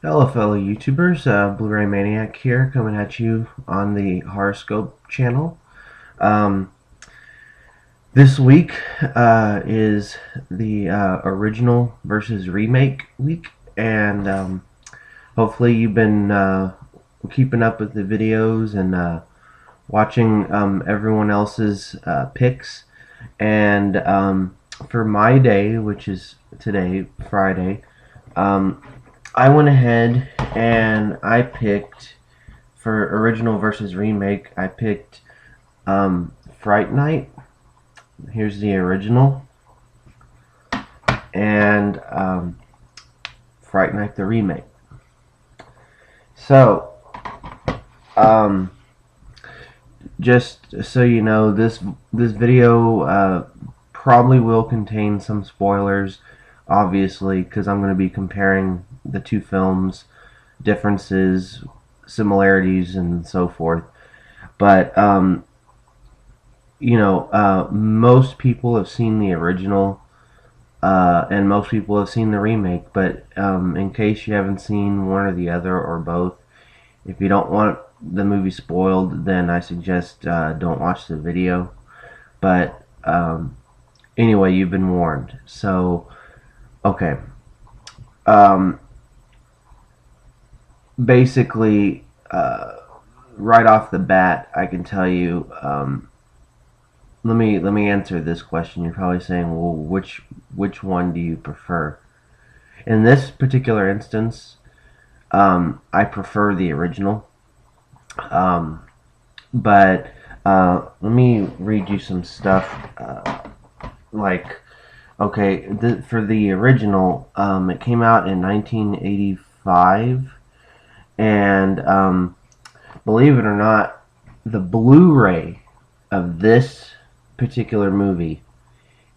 Hello, fellow YouTubers. Bluray Maniac here, coming at you on the Horoscope channel. Um, this week is the original versus remake week, and hopefully you've been keeping up with the videos and watching everyone else's picks. And for my day, which is today, Friday, um, I went ahead and I picked for original versus remake. I picked Fright Night. Here's the original, and Fright Night the remake. So, um, just so you know, this video probably will contain some spoilers, obviously, because I'm going to be comparing the two films, differences, similarities, and so forth. But most people have seen the original, and most people have seen the remake. But in case you haven't seen one or the other or both, if you don't want the movie spoiled, then I suggest don't watch the video. But anyway, you've been warned. So, okay. Um, Basically, right off the bat, I can tell you. Let me answer this question. You're probably saying, well, which one do you prefer? In this particular instance, I prefer the original. Um, but let me read you some stuff. Like, okay, for the original, it came out in 1985, and believe it or not, the Blu-ray of this particular movie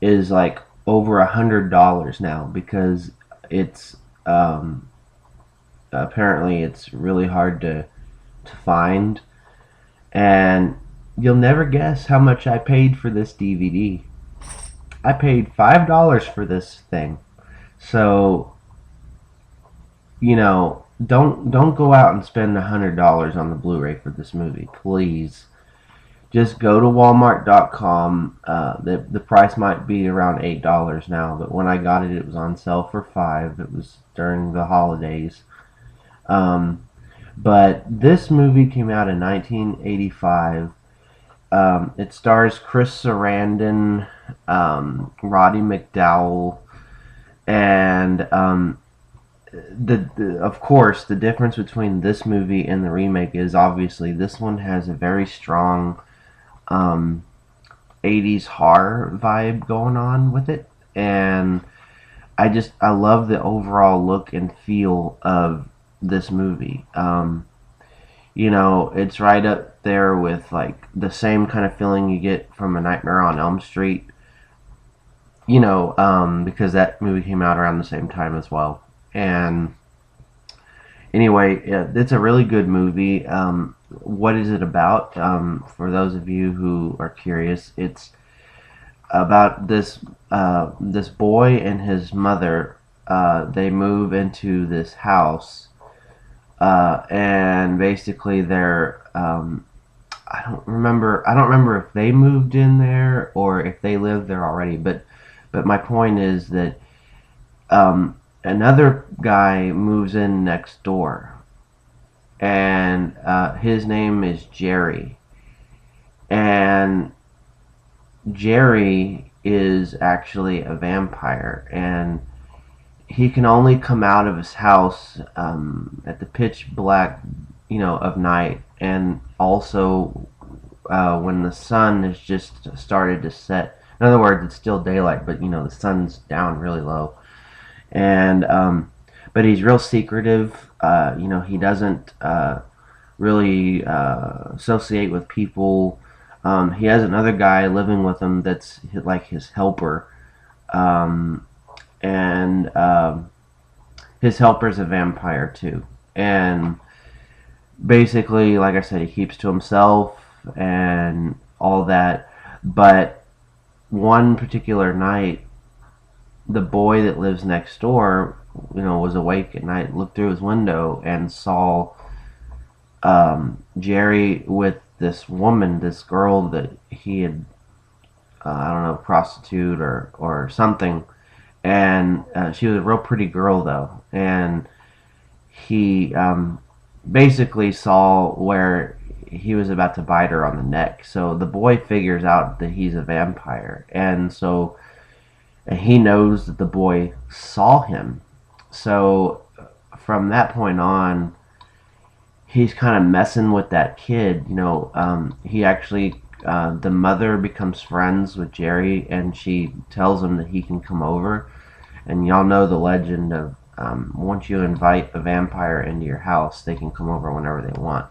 is like over $100 now because it's apparently it's really hard to find, and you'll never guess how much I paid for this DVD. I paid $5 for this thing. So don't go out and spend $100 on the Blu-ray for this movie, please. Just go to Walmart.com. The price might be around $8 now, but when I got it, it was on sale for $5. It was during the holidays. Um, but this movie came out in 1985. It stars Chris Sarandon, Roddy McDowell, and of course the difference between this movie and the remake is obviously this one has a very strong um, 80s horror vibe going on with it, and I love the overall look and feel of this movie. It's right up there with like the same kind of feeling you get from A Nightmare on Elm Street. Because that movie came out around the same time as well. And anyway, yeah, it's a really good movie. What is it about? For those of you who are curious, it's about this boy and his mother. They move into this house, and basically they're I don't remember. I don't remember if they moved in there or if they lived there already. But my point is that another guy moves in next door, and his name is Jerry. And Jerry is actually a vampire, and he can only come out of his house at the pitch black, of night, and also when the sun has just started to set. In other words, it's still daylight, but the sun's down really low, and but he's real secretive. He doesn't really associate with people. He has another guy living with him that's like his helper, um, and his helper's a vampire too. And basically, like I said, he keeps to himself and all that. But one particular night, the boy that lives next door was awake at night, looked through his window and saw Jerry with this woman, this girl that he had, I don't know, prostitute or something. And she was a real pretty girl, though. And he basically saw where he was about to bite her on the neck. So the boy figures out that he's a vampire. And he knows that the boy saw him. So from that point on, he's kind of messing with that kid. He actually, the mother becomes friends with Jerry, and she tells him that he can come over. And y'all know the legend of once you invite a vampire into your house, they can come over whenever they want,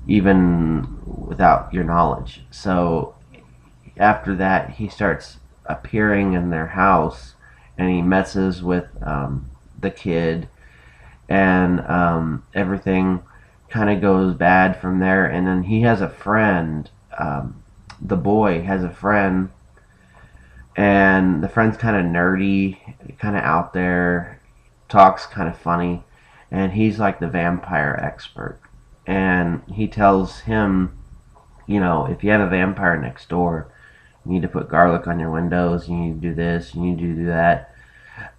even without your knowledge. So after that, he starts appearing in their house, and he messes with the kid, and everything kind of goes bad from there. And then he has a friend. The boy has a friend, and the friend's kind of nerdy, kind of out there, talks kind of funny, and he's like the vampire expert. And he tells him, if you have a vampire next door, you need to put garlic on your windows, you need to do this, you need to do that.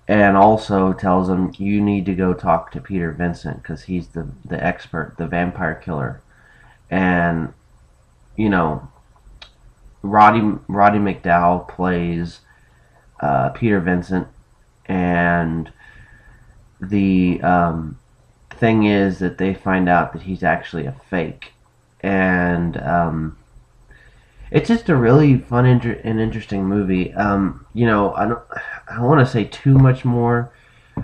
And also tells him you need to go talk to Peter Vincent because he's the expert, the vampire killer. And you know, Roddy McDowall plays Peter Vincent, and the thing is that they find out that he's actually a fake, and it's just a really fun and interesting movie. I don't want to say too much more.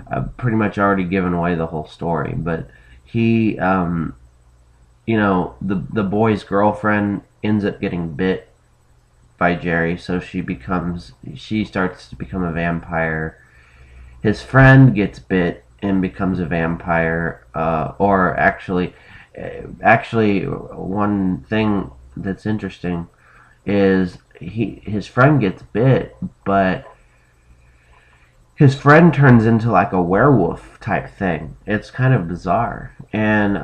I've pretty much already given away the whole story, but he, the boy's girlfriend ends up getting bit by Jerry, so she starts to become a vampire. His friend gets bit and becomes a vampire, or actually, one thing that's interesting is his friend gets bit, but his friend turns into like a werewolf type thing. It's kind of bizarre, and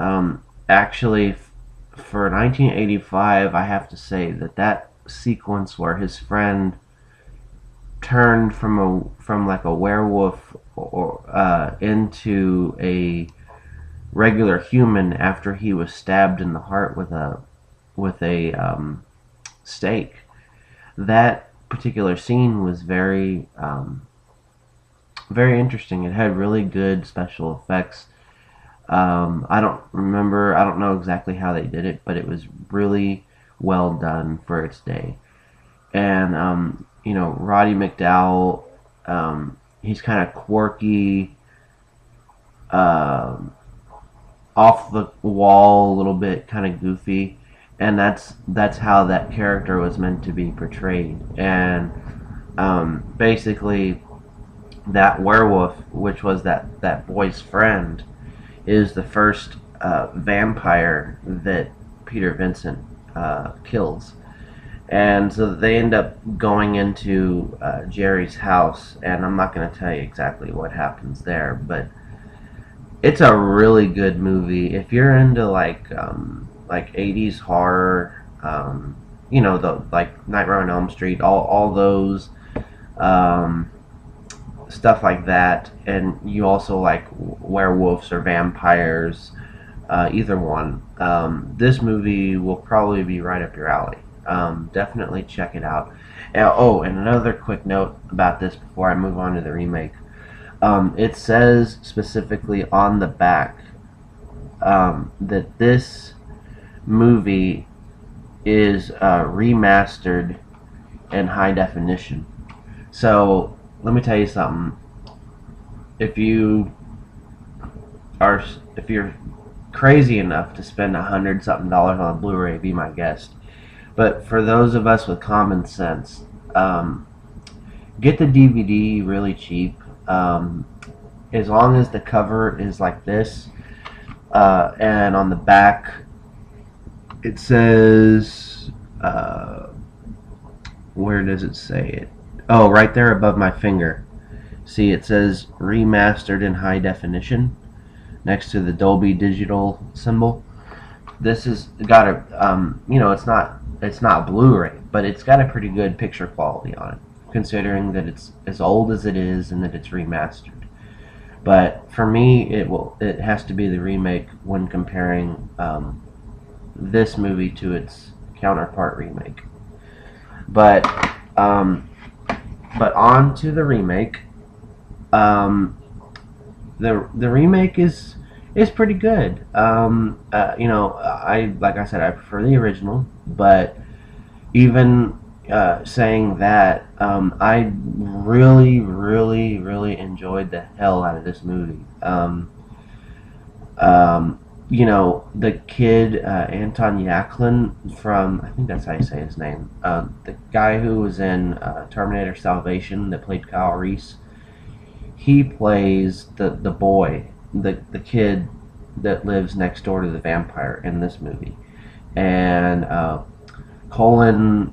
actually, for 1985, I have to say that sequence where his friend turned from like a werewolf or into a regular human after he was stabbed in the heart with a stake. That particular scene was very interesting. It had really good special effects. I don't know exactly how they did it, but it was really well done for its day. And Roddy McDowall, he's kind of quirky, um, off the wall a little bit, kind of goofy, and that's how that character was meant to be portrayed. And basically, that werewolf, which was that boy's friend, is the first vampire that Peter Vincent kills. And so they end up going into Jerry's house, and I'm not going to tell you exactly what happens there, but it's a really good movie. If you're into like 80s horror, the like Nightmare on Elm Street, all those um, stuff like that, and you also like werewolves or vampires, either one, this movie will probably be right up your alley. Definitely check it out. And another quick note about this before I move on to the remake. It says specifically on the back that this movie is remastered in high definition. So let me tell you something. If you are, if you're crazy enough to spend $100 something on a Blu-ray, be my guest. But for those of us with common sense, get the DVD really cheap. As long as the cover is like this, and on the back it says, where does it say it? Oh, right there above my finger. See, it says remastered in high definition next to the Dolby Digital symbol. This has got a, it's not Blu-ray, but it's got a pretty good picture quality on it, considering that it's as old as it is and that it's remastered. But for me, it has to be the remake when comparing this movie to its counterpart remake. But on to the remake. The remake is pretty good. Like I said, I prefer the original, but even saying that, I really, really, really enjoyed the hell out of this movie. The kid, Anton Yacklin from, I think that's how you say his name, the guy who was in Terminator Salvation that played Kyle Reese, he plays the boy, the kid that lives next door to the vampire in this movie. And Colin,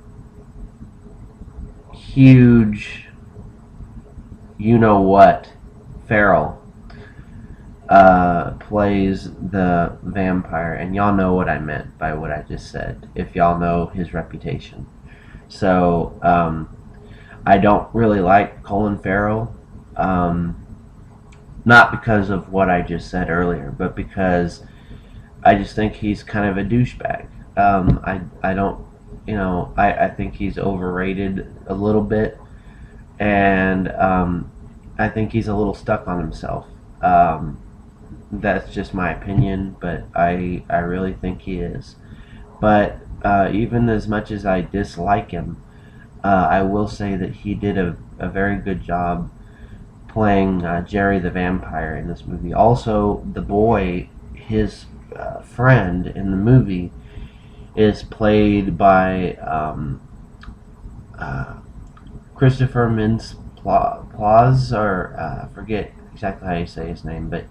huge, you-know-what, Farrell, plays the vampire, and y'all know what I meant by what I just said, if y'all know his reputation. So, I don't really like Colin Farrell, not because of what I just said earlier, but because I just think he's kind of a douchebag. I don't, I think he's overrated a little bit, and I think he's a little stuck on himself. That's just my opinion, but I really think he is. But even as much as I dislike him, I will say that he did a very good job playing Jerry the vampire in this movie. Also, the boy, his friend in the movie, is played by Christopher Mintz-Plasse, or I forget exactly how you say his name, but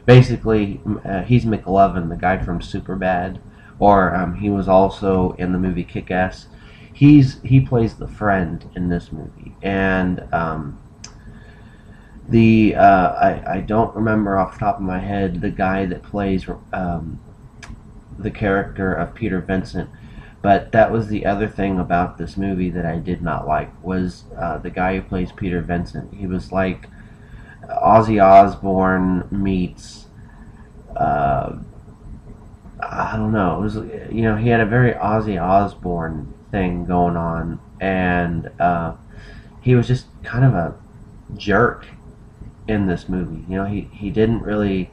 basically he's McLovin, the guy from Superbad, or he was also in the movie Kick-Ass. He plays the friend in this movie, and I don't remember off the top of my head the guy that plays the character of Peter Vincent, but that was the other thing about this movie that I did not like, was the guy who plays Peter Vincent. He was like Ozzy Osbourne meets I don't know. It was, he had a very Ozzy Osbourne thing going on, and he was just kind of a jerk in this movie. He didn't really.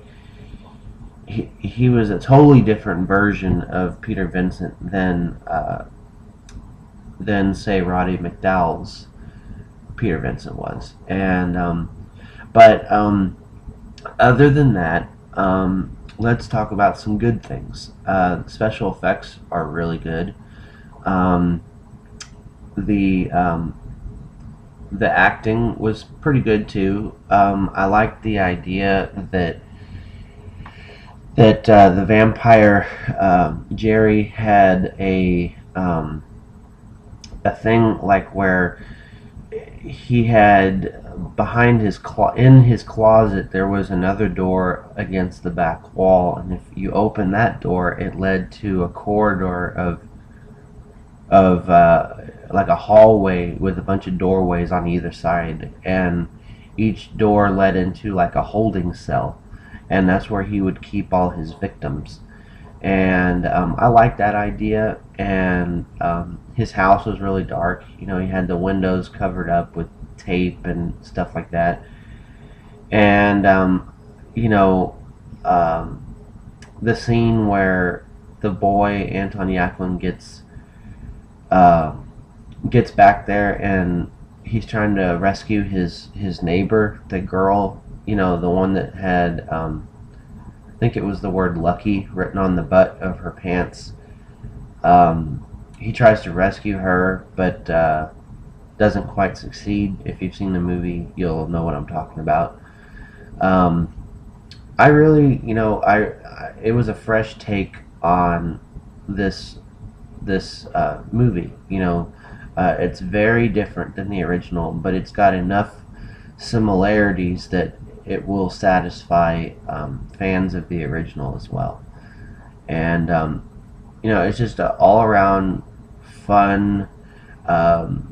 He was a totally different version of Peter Vincent than say Roddy McDowall's Peter Vincent was, and but other than that, let's talk about some good things. Special effects are really good. The acting was pretty good too. I liked the idea that the vampire Jerry had a thing like where he had behind in his closet there was another door against the back wall, and if you open that door, it led to a corridor of like a hallway with a bunch of doorways on either side, and each door led into like a holding cell, and that's where he would keep all his victims. And I liked that idea, and his house was really dark. He had the windows covered up with tape and stuff like that. And the scene where the boy Anton Yacklin gets back there and he's trying to rescue his neighbor, the girl, the one that had I think it was the word lucky written on the butt of her pants. He tries to rescue her, but doesn't quite succeed. If you've seen the movie, you'll know what I'm talking about. I really, it was a fresh take on this movie. It's very different than the original, but it's got enough similarities that it will satisfy fans of the original as well. And it's just an all-around fun. Um,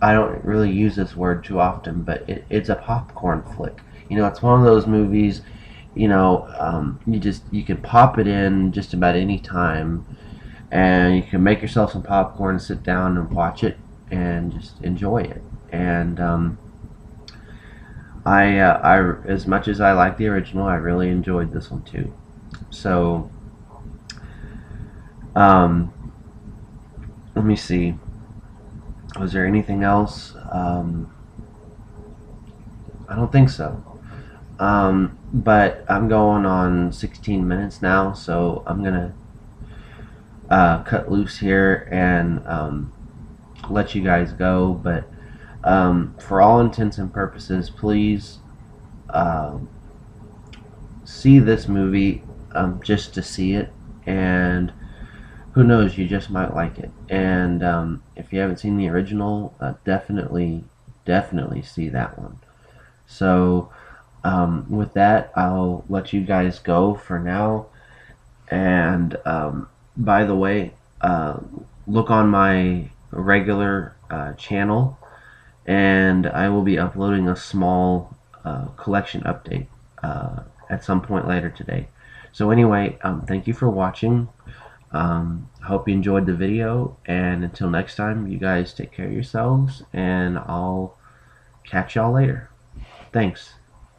I don't really use this word too often, but it's a popcorn flick. It's one of those movies. You can pop it in just about any time, and you can make yourself some popcorn, sit down and watch it, and just enjoy it. And as much as I like the original, I really enjoyed this one too. So, um, let me see. Was there anything else? I don't think so. But I'm going on 16 minutes now, so I'm gonna cut loose here and let you guys go. But for all intents and purposes, please see this movie just to see it, and who knows, you just might like it. And if you haven't seen the original, definitely see that one. So with that, I'll let you guys go for now. And by the way, look on my regular channel, and I will be uploading a small collection update at some point later today. So anyway, thank you for watching. I hope you enjoyed the video, and until next time, you guys take care of yourselves, and I'll catch y'all later. Thanks.